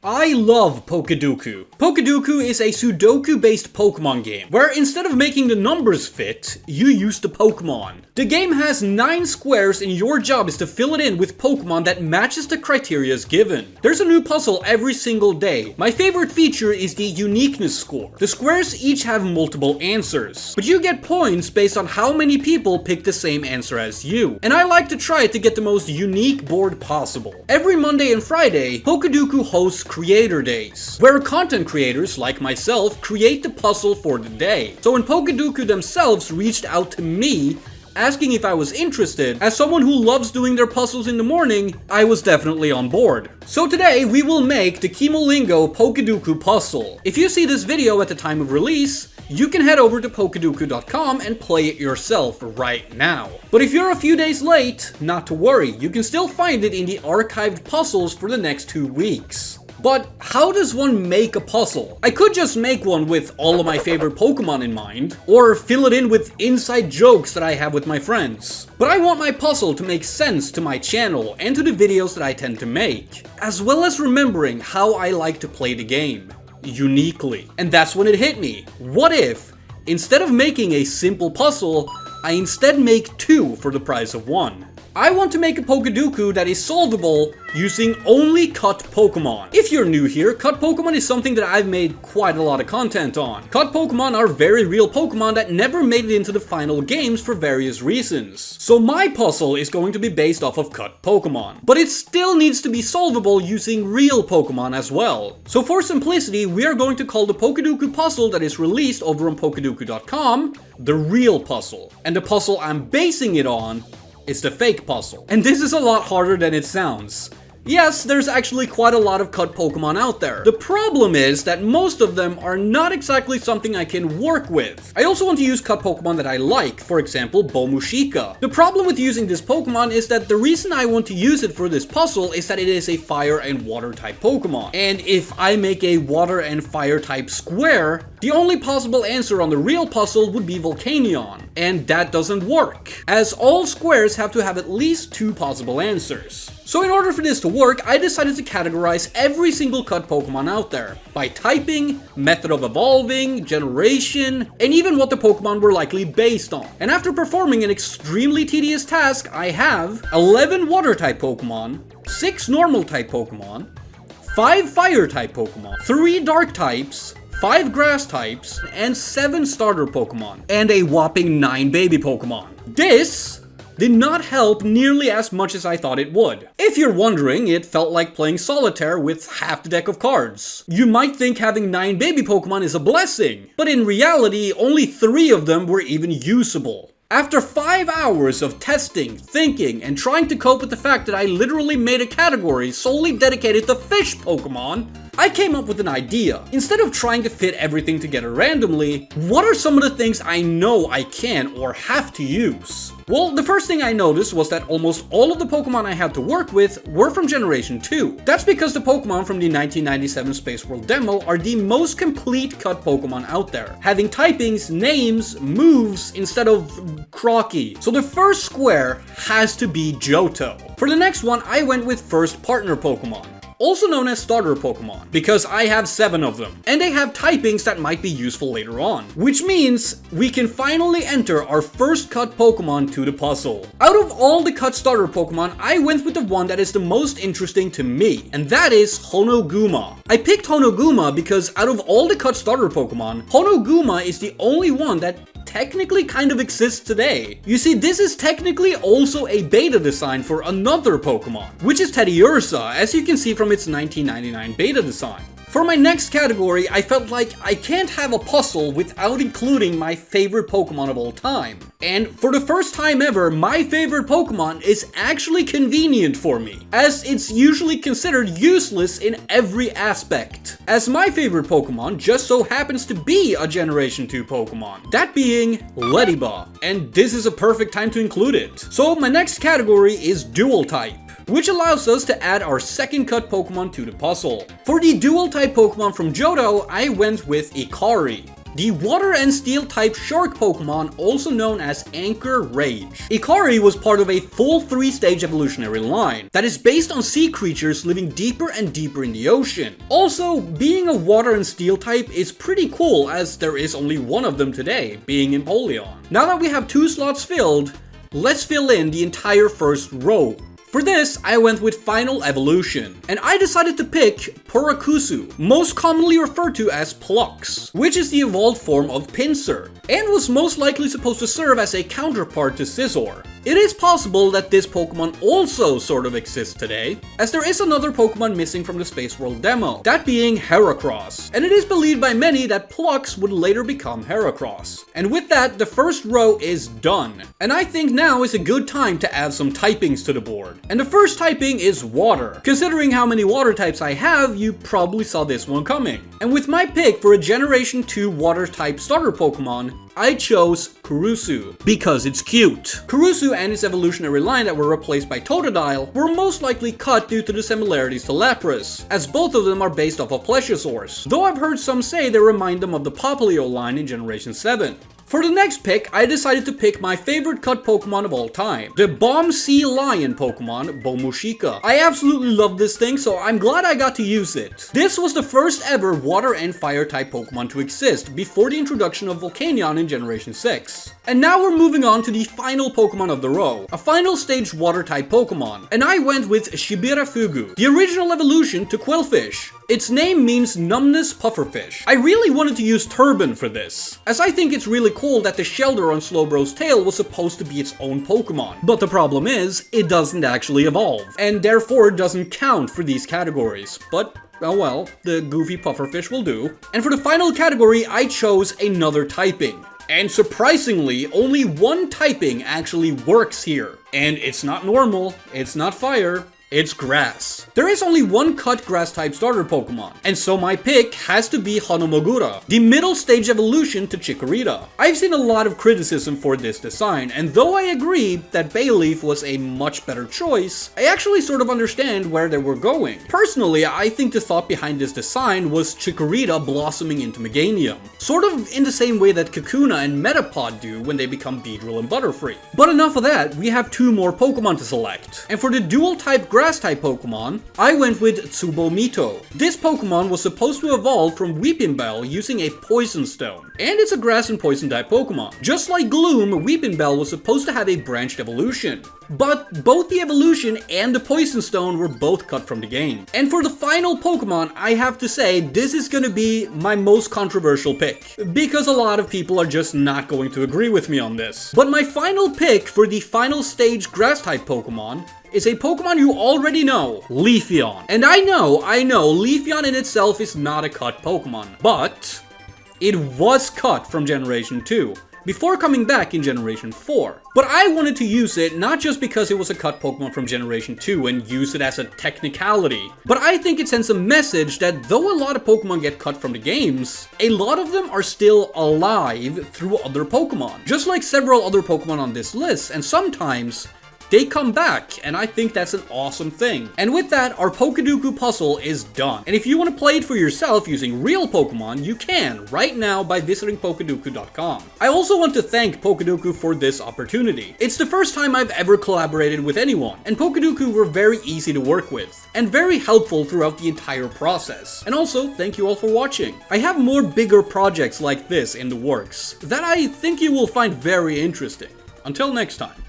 I love Pokedoku. Pokedoku is a Sudoku-based Pokemon game, where instead of making the numbers fit, you use the Pokemon. The game has 9 squares and your job is to fill it in with Pokemon that matches the criteria given. There's a new puzzle every single day. My favorite feature is the uniqueness score. The squares each have multiple answers, but you get points based on how many people pick the same answer as you. And I like to try to get the most unique board possible. Every Monday and Friday, Pokedoku hosts Creator Days, where content creators like myself create the puzzle for the day. So when Pokedoku themselves reached out to me asking if I was interested, as someone who loves doing their puzzles in the morning, I was definitely on board. So today we will make the Kimolingo Pokedoku puzzle. If you see this video at the time of release, you can head over to Pokedoku.com and play it yourself right now. But if you're a few days late, not to worry, you can still find it in the archived puzzles for the next 2 weeks. But how does one make a puzzle? I could just make one with all of my favorite Pokemon in mind, or fill it in with inside jokes that I have with my friends. But I want my puzzle to make sense to my channel and to the videos that I tend to make, as well as remembering how I like to play the game. Uniquely. And that's when it hit me. What if, instead of making a simple puzzle, I instead make 2 for the price of 1? I want to make a Pokedoku that is solvable using only cut Pokemon. If you're new here, cut Pokemon is something that I've made quite a lot of content on. Cut Pokemon are very real Pokemon that never made it into the final games for various reasons. So my puzzle is going to be based off of cut Pokemon. But it still needs to be solvable using real Pokemon as well. So for simplicity, we are going to call the Pokedoku puzzle that is released over on Pokedoku.com the real puzzle. And the puzzle I'm basing it on is the fake puzzle. And this is a lot harder than it sounds. Yes, there's actually quite a lot of cut Pokemon out there. The problem is that most of them are not exactly something I can work with. I also want to use cut Pokemon that I like, for example, Bomushika. The problem with using this Pokemon is that the reason I want to use it for this puzzle is that it is a fire and water type Pokemon. And if I make a water and fire type square, the only possible answer on the real puzzle would be Volcanion. And that doesn't work, as all squares have to have at least 2 possible answers. So in order for this to work, I decided to categorize every single cut Pokemon out there by typing, method of evolving, generation, and even what the Pokemon were likely based on. And after performing an extremely tedious task, I have 11 water type Pokemon, 6 normal type Pokemon, 5 fire type Pokemon, 3 dark types, 5 grass types, and 7 starter Pokemon, and a whopping 9 baby Pokemon. This did not help nearly as much as I thought it would. If you're wondering, it felt like playing solitaire with half the deck of cards. You might think having 9 baby Pokemon is a blessing, but in reality, only 3 of them were even usable. After 5 hours of testing, thinking, and trying to cope with the fact that I literally made a category solely dedicated to fish Pokemon, I came up with an idea. Instead of trying to fit everything together randomly, what are some of the things I know I can or have to use? Well, the first thing I noticed was that almost all of the Pokemon I had to work with were from Generation 2. That's because the Pokemon from the 1997 Space World demo are the most complete cut Pokemon out there, having typings, names, moves instead of crocky. So the first square has to be Johto. For the next one, I went with first partner Pokemon, also known as starter Pokemon, because I have 7 of them, and they have typings that might be useful later on, which means we can finally enter our first cut Pokemon to the puzzle. Out of all the cut starter Pokemon, I went with the one that is the most interesting to me, and that is Honoguma. I picked Honoguma because out of all the cut starter Pokemon, Honoguma is the only one that technically kind of exists today. You see, this is technically also a beta design for another Pokemon, which is Teddiursa, as you can see from its 1999 beta design. For my next category, I felt like I can't have a puzzle without including my favorite Pokemon of all time. And for the first time ever, my favorite Pokemon is actually convenient for me, as it's usually considered useless in every aspect. As my favorite Pokemon just so happens to be a Generation 2 Pokemon, that being Lediba, and this is a perfect time to include it. So my next category is Dual Type, which allows us to add our second cut Pokemon to the puzzle. For the dual type Pokemon from Johto, I went with Ikari. the water and steel type shark Pokemon, also known as Anchor Rage. Ikari was part of a full 3-stage evolutionary line that is based on sea creatures living deeper and deeper in the ocean. Also, being a water and steel type is pretty cool, as there is only one of them today, being Empoleon. Now that we have 2 slots filled, let's fill in the entire first row. For this, I went with Final Evolution, and I decided to pick Purakusu, most commonly referred to as Plux, which is the evolved form of Pinsir, and was most likely supposed to serve as a counterpart to Scizor. It is possible that this Pokemon also sort of exists today, as there is another Pokemon missing from the Space World demo, that being Heracross, and it is believed by many that Plux would later become Heracross. And with that, the first row is done, and I think now is a good time to add some typings to the board. And the first typing is Water. Considering how many water types I have, you probably saw this one coming. And with my pick for a Generation 2 water type starter Pokemon, I chose Kurusu, because it's cute. Kurusu and its evolutionary line that were replaced by Totodile were most likely cut due to the similarities to Lapras, as both of them are based off of Plesiosaurs, though I've heard some say they remind them of the Popplio line in Generation 7. For the next pick, I decided to pick my favorite cut Pokemon of all time, the Bomb Sea Lion Pokemon, Bomushika. I absolutely love this thing, so I'm glad I got to use it. This was the first ever water and fire type Pokemon to exist before the introduction of Volcanion in Generation 6. And now we're moving on to the final Pokemon of the row, a final stage water type Pokemon, and I went with Shibirafugu, the original evolution to Quillfish. Its name means numbness pufferfish. I really wanted to use Turban for this, as I think it's really cool that the shelter on Slowbro's tail was supposed to be its own Pokemon. But the problem is, it doesn't actually evolve, and therefore doesn't count for these categories. But oh well, the goofy pufferfish will do. And for the final category, I chose another typing. And surprisingly, only one typing actually works here. And it's not normal, it's not fire, it's grass. There is only one cut grass type starter Pokemon, and so my pick has to be Hanomogura, the middle stage evolution to Chikorita. I've seen a lot of criticism for this design, and though I agree that Bayleaf was a much better choice, I actually sort of understand where they were going. Personally, I think the thought behind this design was Chikorita blossoming into Meganium, sort of in the same way that Kakuna and Metapod do when they become Beedrill and Butterfree. But enough of that, we have 2 more Pokemon to select, and for the dual type grass type Pokemon, I went with Tsubomito. This Pokemon was supposed to evolve from Weepinbell using a Poison Stone, and it's a grass and poison type Pokemon. Just like Gloom, Weepinbell was supposed to have a branched evolution, but both the evolution and the Poison Stone were both cut from the game. And for the final Pokemon, I have to say this is gonna be my most controversial pick, because a lot of people are just not going to agree with me on this. But my final pick for the final stage grass type Pokemon is a Pokemon you already know, Leafeon. And I know, Leafeon in itself is not a cut Pokemon, but it was cut from Generation 2, before coming back in Generation 4. But I wanted to use it not just because it was a cut Pokemon from Generation 2 and use it as a technicality, but I think it sends a message that though a lot of Pokemon get cut from the games, a lot of them are still alive through other Pokemon. Just like several other Pokemon on this list, and sometimes they come back, and I think that's an awesome thing. And with that, our Pokedoku puzzle is done. And if you want to play it for yourself using real Pokemon, you can right now by visiting Pokedoku.com. I also want to thank Pokedoku for this opportunity. It's the first time I've ever collaborated with anyone, and Pokedoku were very easy to work with, and very helpful throughout the entire process. And also, thank you all for watching. I have more bigger projects like this in the works that I think you will find very interesting. Until next time.